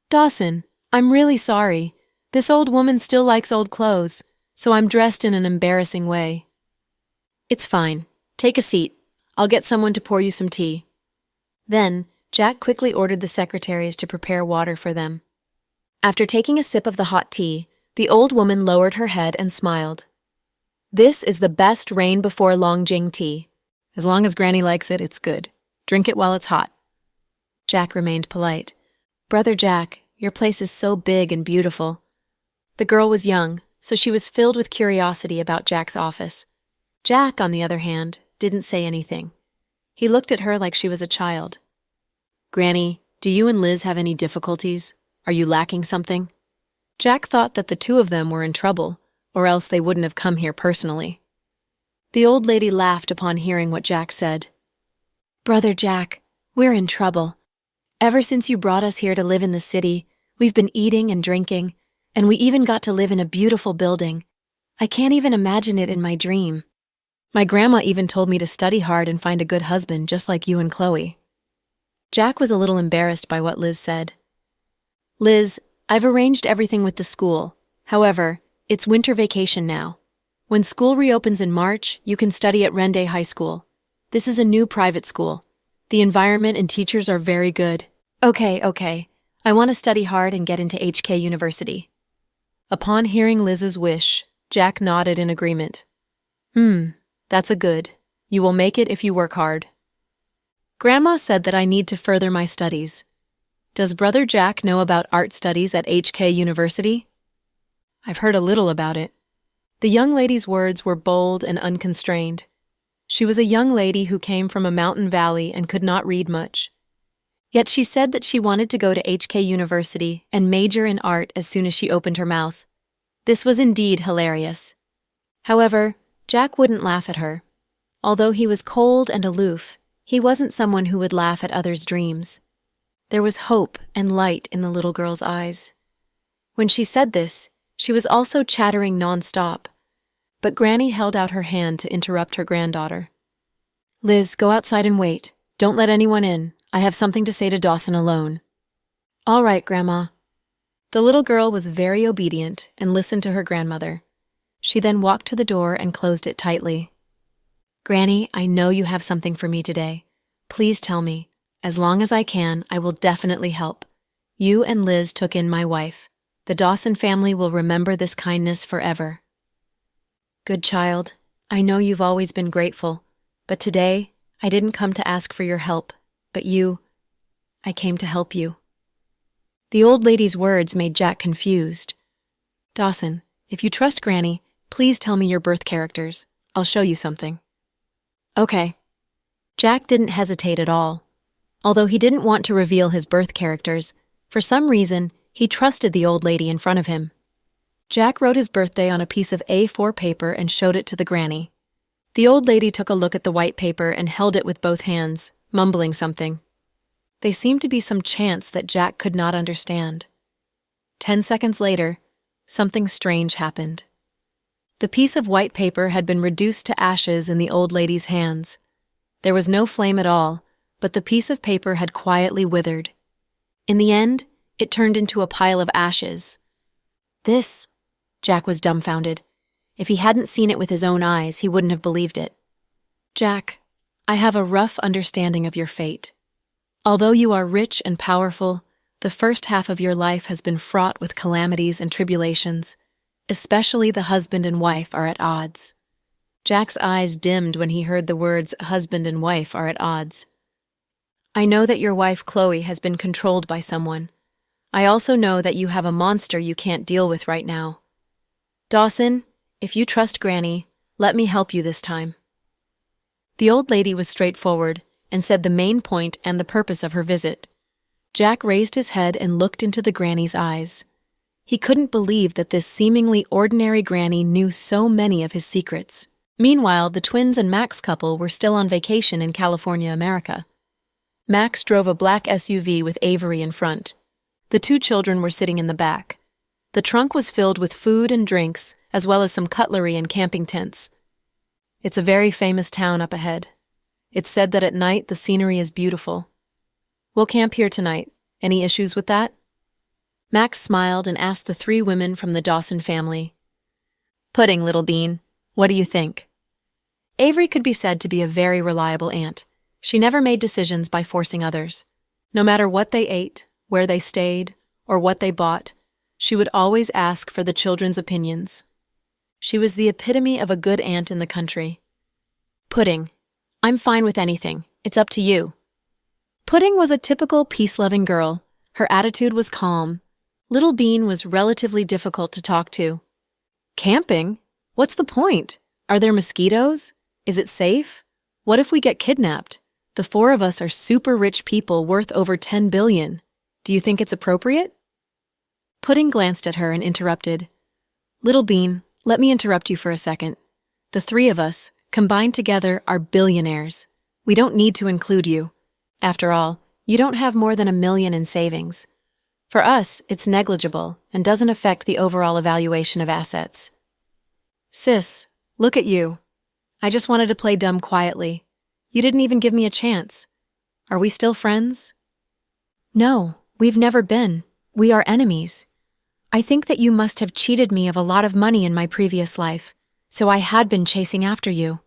Dawson, I'm really sorry. This old woman still likes old clothes. so I'm dressed in an embarrassing way. It's fine. Take a seat. I'll get someone to pour you some tea. Then, Jack quickly ordered the secretaries to prepare water for them. After taking a sip of the hot tea, the old woman lowered her head and smiled. This is the best rain before Longjing tea. As long as Granny likes it, it's good. Drink it while it's hot. Jack remained polite. Brother Jack, your place is so big and beautiful. The girl was young, so she was filled with curiosity about Jack's office. Jack, on the other hand, didn't say anything. He looked at her like she was a child. Granny, do you and Liz have any difficulties? Are you lacking something? Jack thought that the two of them were in trouble, or else they wouldn't have come here personally. The old lady laughed upon hearing what Jack said. Brother Jack, we're in trouble. Ever since you brought us here to live in the city, we've been eating and drinking, and we even got to live in a beautiful building. I can't even imagine it in my dream. My grandma even told me to study hard and find a good husband just like you and Chloe. Jack was a little embarrassed by what Liz said. Liz, I've arranged everything with the school. However, it's winter vacation now. When school reopens in March, you can study at Rende High School. This is a new private school. The environment and teachers are very good. Okay. I want to study hard and get into HK University. Upon hearing Liz's wish, Jack nodded in agreement. That's a good. You will make it if you work hard. Grandma said that I need to further my studies. Does Brother Jack know about art studies at HK University? I've heard a little about it. The young lady's words were bold and unconstrained. She was a young lady who came from a mountain valley and could not read much. Yet she said that she wanted to go to HK University and major in art as soon as she opened her mouth. This was indeed hilarious. However, Jack wouldn't laugh at her. Although he was cold and aloof, he wasn't someone who would laugh at others' dreams. There was hope and light in the little girl's eyes. When she said this, she was also chattering nonstop, but Granny held out her hand to interrupt her granddaughter. Liz, go outside and wait. Don't let anyone in. I have something to say to Dawson alone. All right, Grandma. The little girl was very obedient and listened to her grandmother. She then walked to the door and closed it tightly. Granny, I know you have something for me today. Please tell me. As long as I can, I will definitely help. You and Liz took in my wife. The Dawson family will remember this kindness forever. Good child, I know you've always been grateful, but today I didn't come to ask for your help, but I came to help you. The old lady's words made Jack confused. Dawson, if you trust Granny, please tell me your birth characters. I'll show you something. Okay. Jack didn't hesitate at all. Although he didn't want to reveal his birth characters, for some reason, he trusted the old lady in front of him. Jack wrote his birthday on a piece of A4 paper and showed it to the granny. The old lady took a look at the white paper and held it with both hands, mumbling something. They seemed to be some chants that Jack could not understand. 10 seconds later, something strange happened. The piece of white paper had been reduced to ashes in the old lady's hands. There was no flame at all, but the piece of paper had quietly withered. In the end, it turned into a pile of ashes. Jack was dumbfounded. If he hadn't seen it with his own eyes, he wouldn't have believed it. Jack, I have a rough understanding of your fate. Although you are rich and powerful, the first half of your life has been fraught with calamities and tribulations. Especially the husband and wife are at odds. Jack's eyes dimmed when he heard the words husband and wife are at odds. I know that your wife Chloe has been controlled by someone. I also know that you have a monster you can't deal with right now. Dawson, if you trust Granny, let me help you this time. The old lady was straightforward and said the main point and the purpose of her visit. Jack raised his head and looked into the granny's eyes. He couldn't believe that this seemingly ordinary granny knew so many of his secrets. Meanwhile, the twins and Max couple were still on vacation in California, America. Max drove a black SUV with Avery in front. The two children were sitting in the back. The trunk was filled with food and drinks, as well as some cutlery and camping tents. It's a very famous town up ahead. It's said that at night the scenery is beautiful. We'll camp here tonight. Any issues with that? Max smiled and asked the three women from the Dawson family. Pudding, Little Bean. What do you think? Avery could be said to be a very reliable aunt. She never made decisions by forcing others. No matter what they ate, where they stayed, or what they bought, she would always ask for the children's opinions. She was the epitome of a good aunt in the country. Pudding. I'm fine with anything. It's up to you. Pudding was a typical peace-loving girl. Her attitude was calm. Little Bean was relatively difficult to talk to. Camping? What's the point? Are there mosquitoes? Is it safe? What if we get kidnapped? The four of us are super rich people worth over 10 billion. Do you think it's appropriate? Pudding glanced at her and interrupted. Little Bean, let me interrupt you for a second. The three of us, combined together, are billionaires. We don't need to include you. After all, you don't have more than $1 million in savings. For us, it's negligible and doesn't affect the overall evaluation of assets. Sis, look at you. I just wanted to play dumb quietly. You didn't even give me a chance. Are we still friends? No, we've never been. We are enemies. I think that you must have cheated me of a lot of money in my previous life, so I had been chasing after you.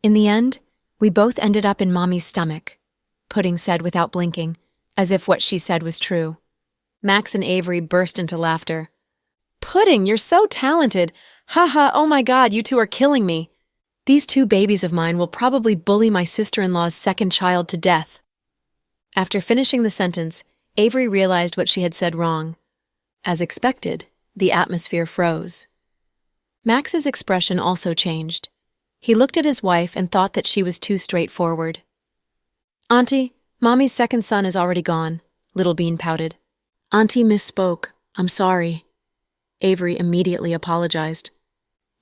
In the end, we both ended up in Mommy's stomach, Pudding said without blinking, as if what she said was true. Max and Avery burst into laughter. Pudding, you're so talented! Haha, oh my God, you two are killing me! These two babies of mine will probably bully my sister-in-law's second child to death. After finishing the sentence, Avery realized what she had said wrong. As expected, the atmosphere froze. Max's expression also changed. He looked at his wife and thought that she was too straightforward. Auntie, Mommy's second son is already gone, Little Bean pouted. Auntie misspoke. I'm sorry. Avery immediately apologized.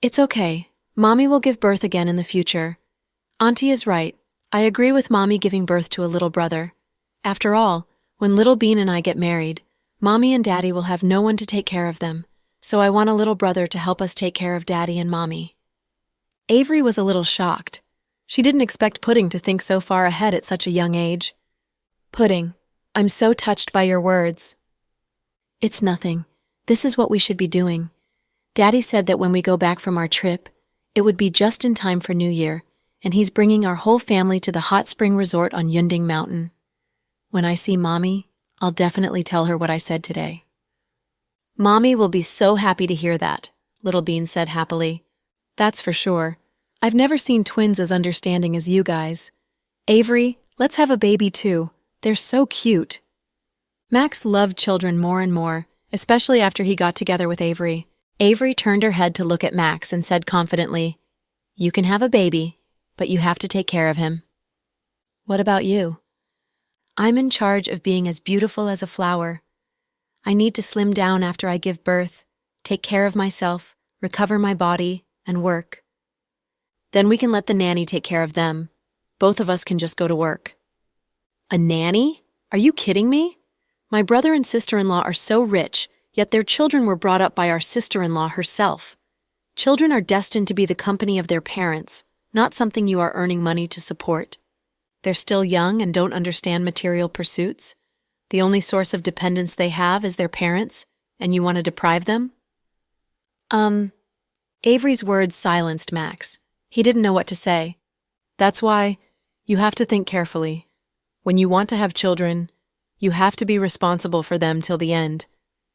It's okay. Mommy will give birth again in the future. Auntie is right. I agree with Mommy giving birth to a little brother. After all, when Little Bean and I get married, Mommy and Daddy will have no one to take care of them, so I want a little brother to help us take care of Daddy and Mommy. Avery was a little shocked. She didn't expect Pudding to think so far ahead at such a young age. Pudding, I'm so touched by your words. It's nothing. This is what we should be doing. Daddy said that when we go back from our trip, it would be just in time for New Year, and he's bringing our whole family to the hot spring resort on Yunding Mountain. When I see Mommy, I'll definitely tell her what I said today. Mommy will be so happy to hear that, Little Bean said happily. That's for sure. I've never seen twins as understanding as you guys. Avery, let's have a baby too. They're so cute. Max loved children more and more, especially after he got together with Avery. Avery turned her head to look at Max and said confidently, You can have a baby, but you have to take care of him. What about you? I'm in charge of being as beautiful as a flower. I need to slim down after I give birth, take care of myself, recover my body, and work. Then we can let the nanny take care of them. Both of us can just go to work. A nanny? Are you kidding me? My brother and sister-in-law are so rich, yet their children were brought up by our sister-in-law herself. Children are destined to be the company of their parents, not something you are earning money to support. They're still young and don't understand material pursuits. The only source of dependence they have is their parents, and you want to deprive them? Avery's words silenced Max. He didn't know what to say. That's why you have to think carefully. When you want to have children, you have to be responsible for them till the end.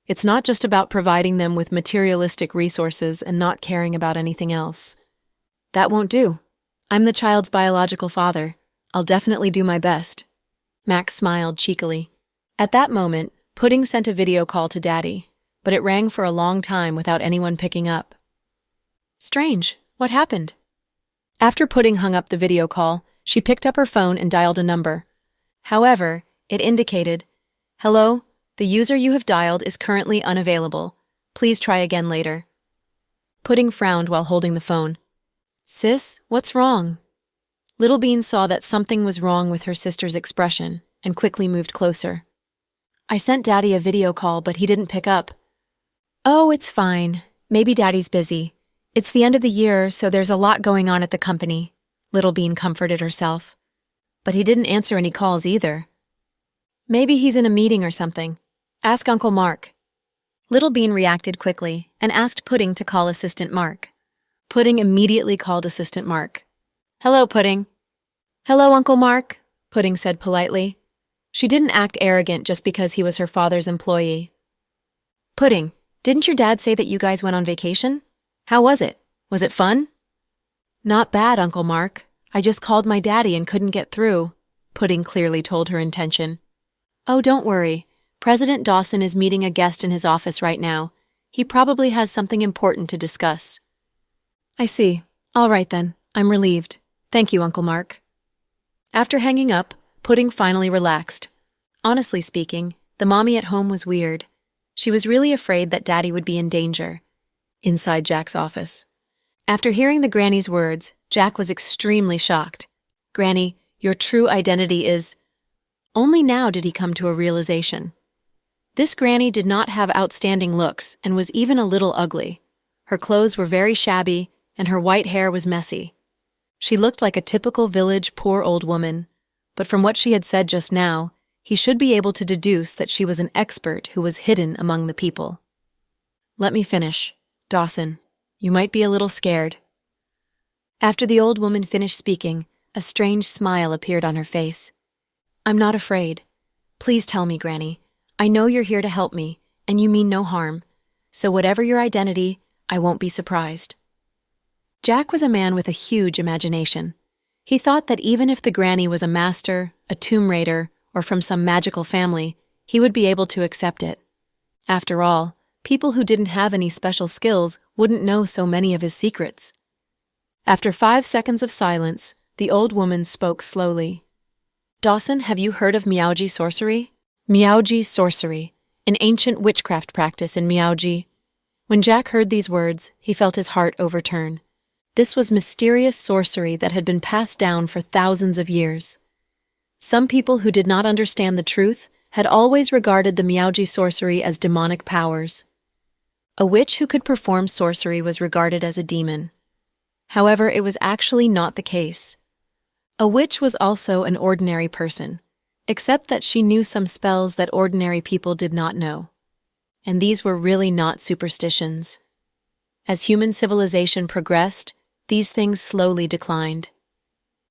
It's not just about providing them with materialistic resources and not caring about anything else. That won't do. I'm the child's biological father. I'll definitely do my best. Max smiled cheekily. At that moment, Pudding sent a video call to Daddy, but it rang for a long time without anyone picking up. Strange. What happened? After Pudding hung up the video call, she picked up her phone and dialed a number. However, it indicated, Hello, the user you have dialed is currently unavailable. Please try again later. Pudding frowned while holding the phone. Sis, what's wrong? Little Bean saw that something was wrong with her sister's expression and quickly moved closer. I sent Daddy a video call, but he didn't pick up. Oh, it's fine. Maybe Daddy's busy. It's the end of the year, so there's a lot going on at the company, Little Bean comforted herself. But he didn't answer any calls either. Maybe he's in a meeting or something. Ask Uncle Mark. Little Bean reacted quickly and asked Pudding to call Assistant Mark. Pudding immediately called Assistant Mark. "Hello, Pudding." "Hello, Uncle Mark," Pudding said politely. She didn't act arrogant just because he was her father's employee. "Pudding, didn't your dad say that you guys went on vacation? How was it? Was it fun?" "Not bad, Uncle Mark. I just called my daddy and couldn't get through," Pudding clearly told her intention. "Oh, don't worry. President Dawson is meeting a guest in his office right now. He probably has something important to discuss." "I see. All right then. I'm relieved. Thank you, Uncle Mark." After hanging up, Pudding finally relaxed. Honestly speaking, the mommy at home was weird. She was really afraid that Daddy would be in danger. Inside Jack's office. After hearing the granny's words, Jack was extremely shocked. "Granny, your true identity is—" Only now did he come to a realization. This granny did not have outstanding looks and was even a little ugly. Her clothes were very shabby, and her white hair was messy. She looked like a typical village poor old woman, but from what she had said just now, he should be able to deduce that she was an expert who was hidden among the people. "Let me finish. Dawson, you might be a little scared." After the old woman finished speaking, a strange smile appeared on her face. "I'm not afraid. Please tell me, Granny. I know you're here to help me, and you mean no harm. So whatever your identity, I won't be surprised." Jack was a man with a huge imagination. He thought that even if the granny was a master, a tomb raider, or from some magical family, he would be able to accept it. After all, people who didn't have any special skills wouldn't know so many of his secrets. After 5 seconds of silence, the old woman spoke slowly. "Dawson, have you heard of Miaoji sorcery?" Miaoji sorcery, an ancient witchcraft practice in Miaoji. When Jack heard these words, he felt his heart overturn. This was mysterious sorcery that had been passed down for thousands of years. Some people who did not understand the truth had always regarded the Miaoji sorcery as demonic powers. A witch who could perform sorcery was regarded as a demon. However, it was actually not the case. A witch was also an ordinary person, except that she knew some spells that ordinary people did not know. And these were really not superstitions. As human civilization progressed, these things slowly declined.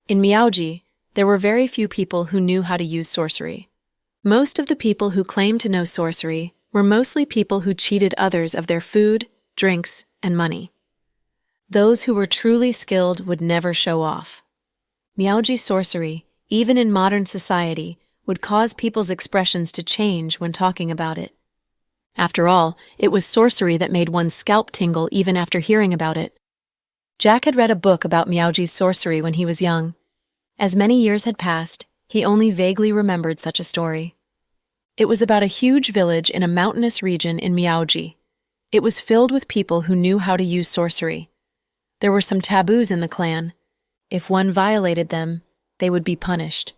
In Miaoji, there were very few people who knew how to use sorcery. Most of the people who claimed to know sorcery were mostly people who cheated others of their food, drinks, and money. Those who were truly skilled would never show off. Miaoji sorcery, even in modern society, would cause people's expressions to change when talking about it. After all, it was sorcery that made one's scalp tingle even after hearing about it. Jack had read a book about Miaoji's sorcery when he was young. As many years had passed, he only vaguely remembered such a story. It was about a huge village in a mountainous region in Miaoji. It was filled with people who knew how to use sorcery. There were some taboos in the clan. If one violated them, they would be punished.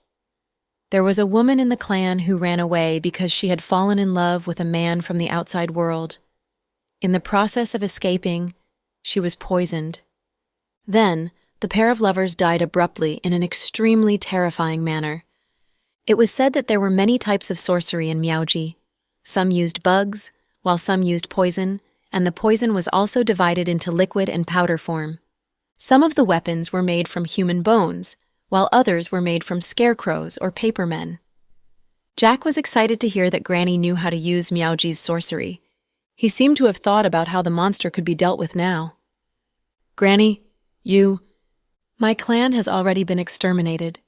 There was a woman in the clan who ran away because she had fallen in love with a man from the outside world. In the process of escaping, she was poisoned. Then, the pair of lovers died abruptly in an extremely terrifying manner. It was said that there were many types of sorcery in Miaoji. Some used bugs, while some used poison, and the poison was also divided into liquid and powder form. Some of the weapons were made from human bones, while others were made from scarecrows or paper men. Jack was excited to hear that Granny knew how to use Miaoji's sorcery. He seemed to have thought about how the monster could be dealt with now. "Granny, my clan has already been exterminated.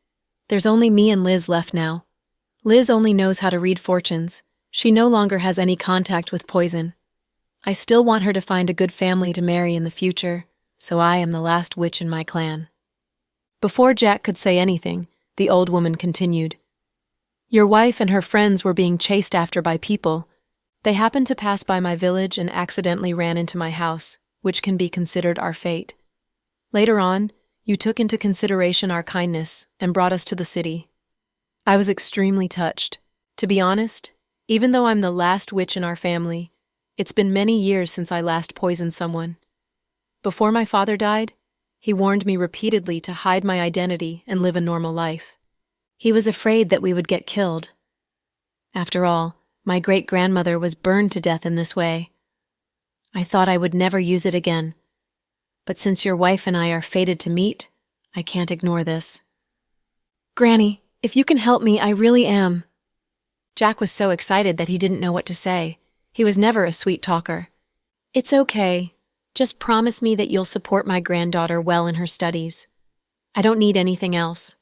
There's only me and Liz left now. Liz only knows how to read fortunes. She no longer has any contact with poison. I still want her to find a good family to marry in the future, so I am the last witch in my clan." Before Jack could say anything, the old woman continued. "Your wife and her friends were being chased after by people. They happened to pass by my village and accidentally ran into my house, which can be considered our fate. Later on, you took into consideration our kindness and brought us to the city. I was extremely touched. To be honest, even though I'm the last witch in our family, it's been many years since I last poisoned someone. Before my father died, he warned me repeatedly to hide my identity and live a normal life. He was afraid that we would get killed. After all, My great-grandmother was burned to death in this way. I thought I would never use it again. But since your wife and I are fated to meet, I can't ignore this. Granny, if you can help me, I really am. Jack was so excited that he didn't know what to say. He was never a sweet talker. It's okay. Just promise me that you'll support my granddaughter well in her studies. I don't need anything else.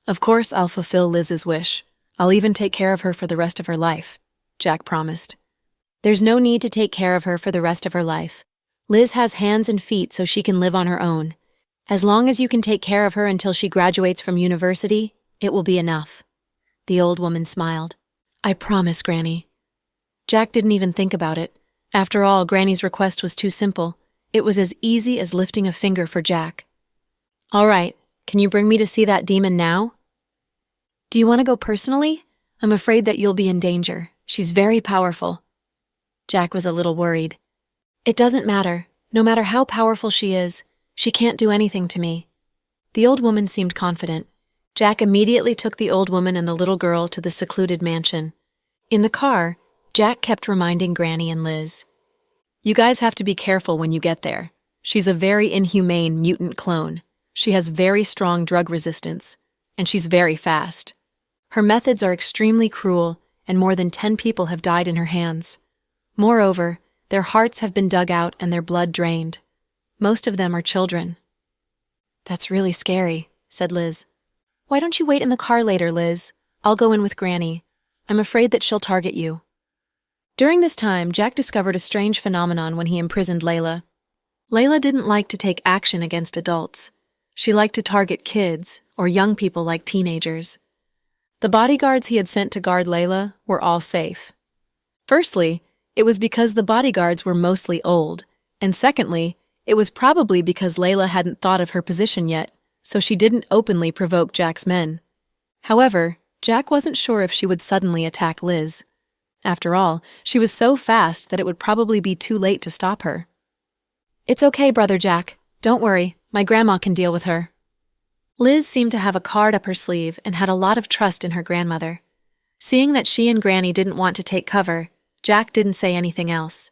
Of course I'll fulfill Liz's wish. I'll even take care of her for the rest of her life, Jack promised. There's no need to take care of her for the rest of her life. Liz has hands and feet so she can live on her own. As long as you can take care of her until she graduates from university, it will be enough. The old woman smiled. I promise, Granny. Jack didn't even think about it. After all, Granny's request was too simple. It was as easy as lifting a finger for Jack. All right, can you bring me to see that demon now? Do you want to go personally? I'm afraid that you'll be in danger. She's very powerful. Jack was a little worried. It doesn't matter. No matter how powerful she is, she can't do anything to me. The old woman seemed confident. Jack immediately took the old woman and the little girl to the secluded mansion. In the car, Jack kept reminding Granny and Liz. You guys have to be careful when you get there. She's a very inhumane mutant clone. She has very strong drug resistance, and she's very fast. Her methods are extremely cruel, and more than 10 people have died in her hands. Moreover, their hearts have been dug out and their blood drained. Most of them are children. That's really scary, said Liz. Why don't you wait in the car later, Liz? I'll go in with Granny. I'm afraid that she'll target you. During this time, Jack discovered a strange phenomenon when he imprisoned Layla. Layla didn't like to take action against adults. She liked to target kids, or young people like teenagers. The bodyguards he had sent to guard Layla were all safe. Firstly, it was because the bodyguards were mostly old, and secondly, it was probably because Layla hadn't thought of her position yet, so she didn't openly provoke Jack's men. However, Jack wasn't sure if she would suddenly attack Liz. After all, she was so fast that it would probably be too late to stop her. It's okay, Brother Jack. Don't worry, my grandma can deal with her. Liz seemed to have a card up her sleeve and had a lot of trust in her grandmother. Seeing that she and Granny didn't want to take cover, Jack didn't say anything else.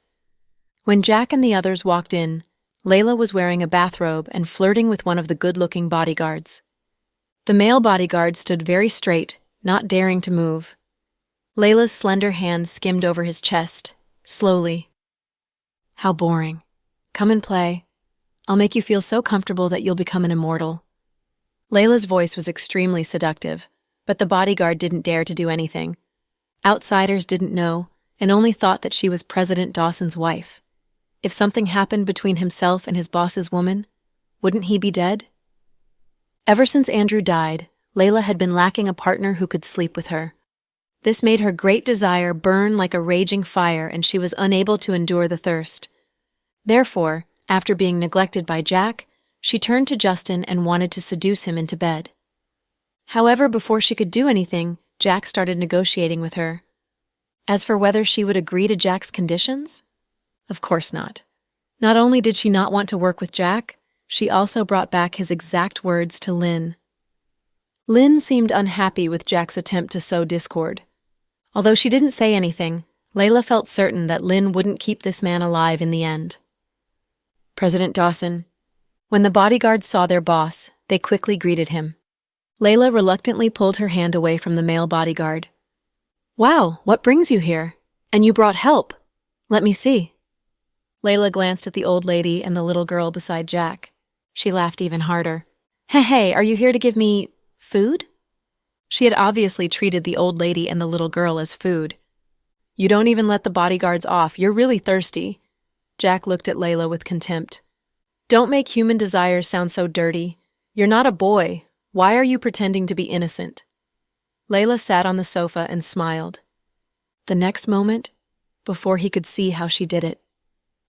When Jack and the others walked in, Layla was wearing a bathrobe and flirting with one of the good-looking bodyguards. The male bodyguard stood very straight, not daring to move. Layla's slender hand skimmed over his chest, slowly. How boring. Come and play. I'll make you feel so comfortable that you'll become an immortal. Layla's voice was extremely seductive, but the bodyguard didn't dare to do anything. Outsiders didn't know, and only thought that she was President Dawson's wife. If something happened between himself and his boss's woman, wouldn't he be dead? Ever since Andrew died, Layla had been lacking a partner who could sleep with her. This made her great desire burn like a raging fire, and she was unable to endure the thirst. Therefore, after being neglected by Jack, she turned to Justin and wanted to seduce him into bed. However, before she could do anything, Jack started negotiating with her. As for whether she would agree to Jack's conditions? Of course not. Not only did she not want to work with Jack, she also brought back his exact words to Lynn. Lynn seemed unhappy with Jack's attempt to sow discord. Although she didn't say anything, Layla felt certain that Lynn wouldn't keep this man alive in the end. President Dawson. When the bodyguards saw their boss, they quickly greeted him. Layla reluctantly pulled her hand away from the male bodyguard. Wow, what brings you here? And you brought help. Let me see. Layla glanced at the old lady and the little girl beside Jack. She laughed even harder. Hey, are you here to give me food? She had obviously treated the old lady and the little girl as food. You don't even let the bodyguards off. You're really thirsty. Jack looked at Layla with contempt. Don't make human desires sound so dirty. You're not a boy. Why are you pretending to be innocent? Layla sat on the sofa and smiled. The next moment, before he could see how she did it,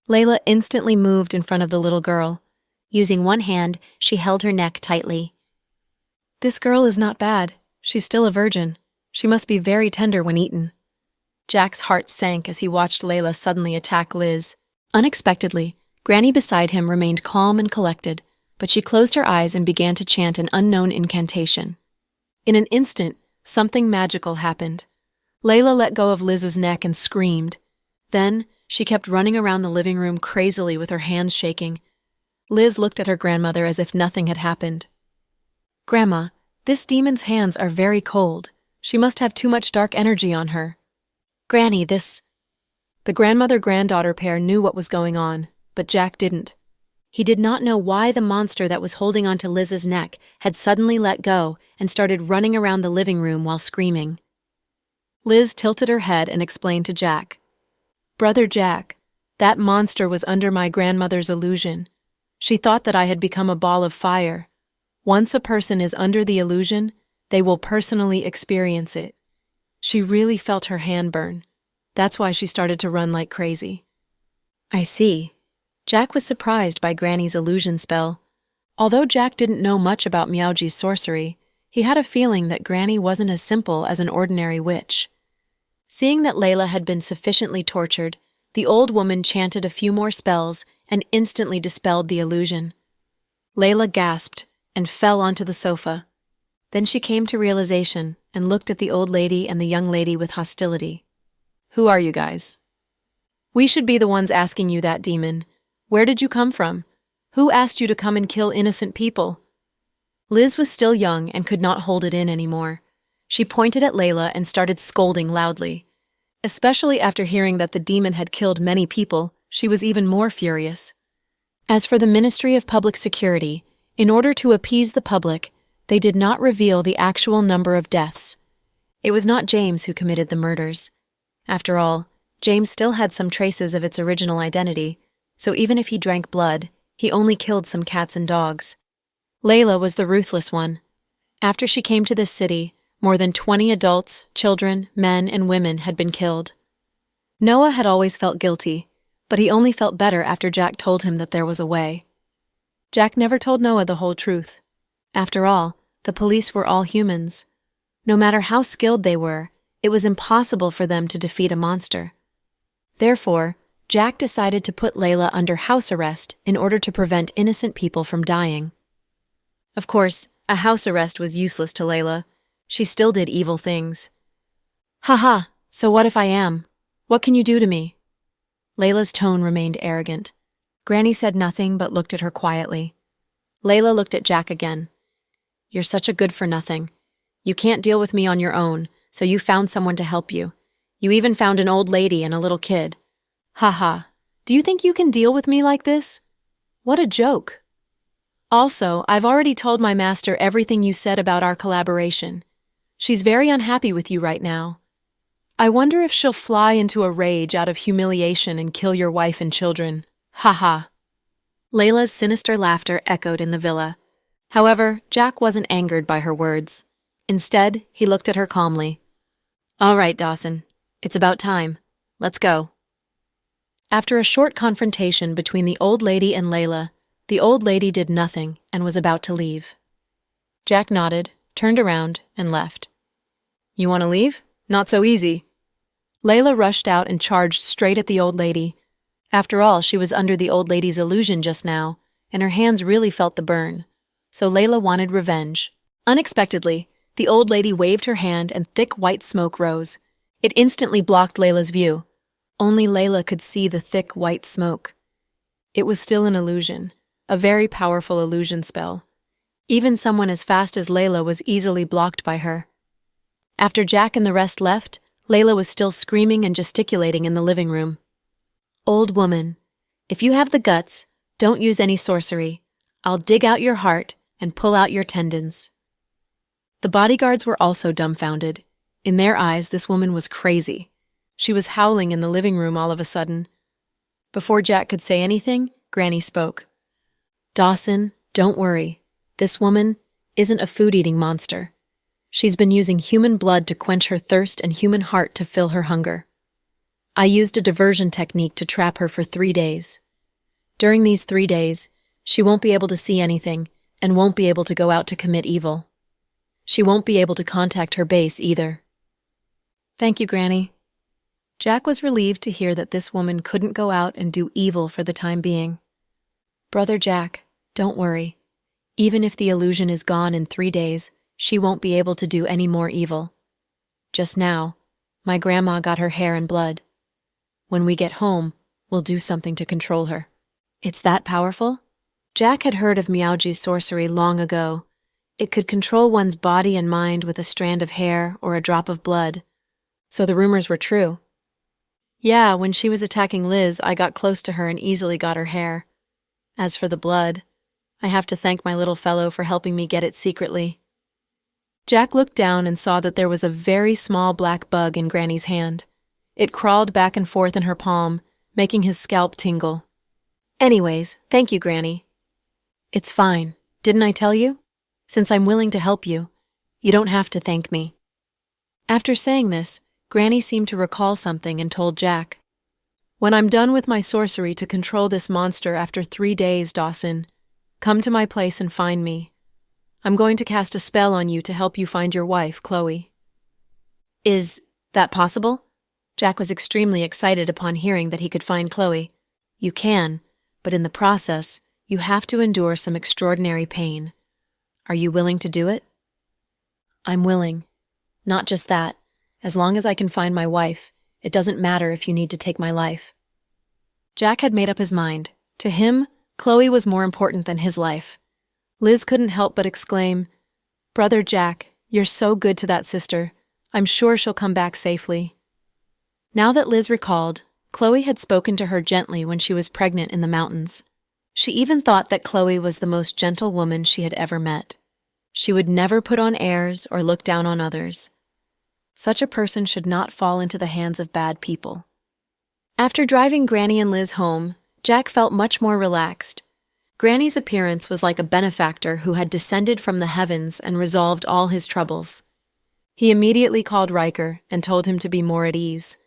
Layla instantly moved in front of the little girl. Using one hand, she held her neck tightly. This girl is not bad. She's still a virgin. She must be very tender when eaten. Jack's heart sank as he watched Layla suddenly attack Liz. Unexpectedly, Granny beside him remained calm and collected, but she closed her eyes and began to chant an unknown incantation. In an instant, something magical happened. Layla let go of Liz's neck and screamed. Then, she kept running around the living room crazily with her hands shaking. Liz looked at her grandmother as if nothing had happened. "Grandma, this demon's hands are very cold. She must have too much dark energy on her." "Granny, this—" The grandmother-granddaughter pair knew what was going on, but Jack didn't. He did not know why the monster that was holding onto Liz's neck had suddenly let go and started running around the living room while screaming. Liz tilted her head and explained to Jack. "Brother Jack, that monster was under my grandmother's illusion. She thought that I had become a ball of fire. Once a person is under the illusion, they will personally experience it. She really felt her hand burn. That's why she started to run like crazy." "I see." Jack was surprised by Granny's illusion spell. Although Jack didn't know much about Meowji's sorcery, he had a feeling that Granny wasn't as simple as an ordinary witch. Seeing that Layla had been sufficiently tortured, the old woman chanted a few more spells and instantly dispelled the illusion. Layla gasped and fell onto the sofa. Then she came to realization and looked at the old lady and the young lady with hostility. "Who are you guys?" "We should be the ones asking you that, demon. Where did you come from? Who asked you to come and kill innocent people?" Liz was still young and could not hold it in anymore. She pointed at Layla and started scolding loudly. Especially after hearing that the demon had killed many people, she was even more furious. As for the Ministry of Public Security, in order to appease the public, they did not reveal the actual number of deaths. It was not James who committed the murders. After all, James still had some traces of its original identity, so even if he drank blood, he only killed some cats and dogs. Layla was the ruthless one. After she came to this city, more than 20 adults, children, men, and women had been killed. Noah had always felt guilty, but he only felt better after Jack told him that there was a way. Jack never told Noah the whole truth. After all, the police were all humans. No matter how skilled they were, it was impossible for them to defeat a monster. Therefore, Jack decided to put Layla under house arrest in order to prevent innocent people from dying. Of course, a house arrest was useless to Layla. She still did evil things. "Haha, so what if I am? What can you do to me?" Layla's tone remained arrogant. Granny said nothing but looked at her quietly. Layla looked at Jack again. "You're such a good-for-nothing. You can't deal with me on your own, so you found someone to help you. You even found an old lady and a little kid. Haha, do you think you can deal with me like this? What a joke. Also, I've already told my master everything you said about our collaboration. She's very unhappy with you right now. I wonder if she'll fly into a rage out of humiliation and kill your wife and children. Haha." Layla's sinister laughter echoed in the villa. However, Jack wasn't angered by her words. Instead, he looked at her calmly. "All right, Dawson. It's about time. Let's go." After a short confrontation between the old lady and Layla, the old lady did nothing and was about to leave. Jack nodded, turned around, and left. "You want to leave? Not so easy." Layla rushed out and charged straight at the old lady. After all, she was under the old lady's illusion just now, and her hands really felt the burn. So Layla wanted revenge. Unexpectedly, the old lady waved her hand and thick white smoke rose. It instantly blocked Layla's view. Only Layla could see the thick white smoke. It was still an illusion, a very powerful illusion spell. Even someone as fast as Layla was easily blocked by her. After Jack and the rest left, Layla was still screaming and gesticulating in the living room. "Old woman, if you have the guts, don't use any sorcery. I'll dig out your heart and pull out your tendons." The bodyguards were also dumbfounded. In their eyes, this woman was crazy. She was howling in the living room all of a sudden. Before Jack could say anything, Granny spoke. "Dawson, don't worry. This woman isn't a food-eating monster. She's been using human blood to quench her thirst and human heart to fill her hunger. I used a diversion technique to trap her for 3 days. During these 3 days, she won't be able to see anything and won't be able to go out to commit evil. She won't be able to contact her base either." "Thank you, Granny." Jack was relieved to hear that this woman couldn't go out and do evil for the time being. "Brother Jack, don't worry. Even if the illusion is gone in 3 days, she won't be able to do any more evil. Just now, My grandma got her hair in blood. When we get home, we'll do something to control her. It's that powerful? Jack had heard of Miaoji's sorcery long ago. It could control one's body and mind with a strand of hair or a drop of blood. So the rumors were true. Yeah, when she was attacking Liz, I got close to her and easily got her hair. As for the blood, I have to thank my little fellow for helping me get it secretly. Jack looked down and saw that there was a very small black bug in Granny's hand. It crawled back and forth in her palm, making his scalp tingle. Anyways, thank you, Granny. It's fine. Didn't I tell you? Since I'm willing to help you, you don't have to thank me. After saying this, Granny seemed to recall something and told Jack, When I'm done with my sorcery to control this monster after 3 days, Dawson, come to my place and find me. I'm going to cast a spell on you to help you find your wife, Chloe. Is that possible? Jack was extremely excited upon hearing that he could find Chloe. You can, but in the process, you have to endure some extraordinary pain. Are you willing to do it? I'm willing. Not just that. As long as I can find my wife, it doesn't matter if you need to take my life. Jack had made up his mind. To him, Chloe was more important than his life. Liz couldn't help but exclaim, Brother Jack, you're so good to that sister. I'm sure she'll come back safely. Now that Liz recalled, Chloe had spoken to her gently when she was pregnant in the mountains. She even thought that Chloe was the most gentle woman she had ever met. She would never put on airs or look down on others. Such a person should not fall into the hands of bad people. After driving Granny and Liz home, Jack felt much more relaxed. Granny's appearance was like a benefactor who had descended from the heavens and resolved all his troubles. He immediately called Riker and told him to be more at ease.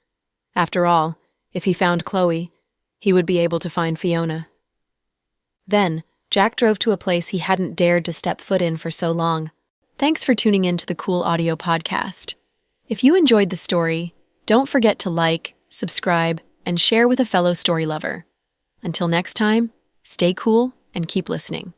After all, if he found Chloe, he would be able to find Fiona. Then, Jack drove to a place he hadn't dared to step foot in for so long. Thanks for tuning in to the Cool Audio Podcast. If you enjoyed the story, don't forget to like, subscribe, and share with a fellow story lover. Until next time, stay cool and keep listening.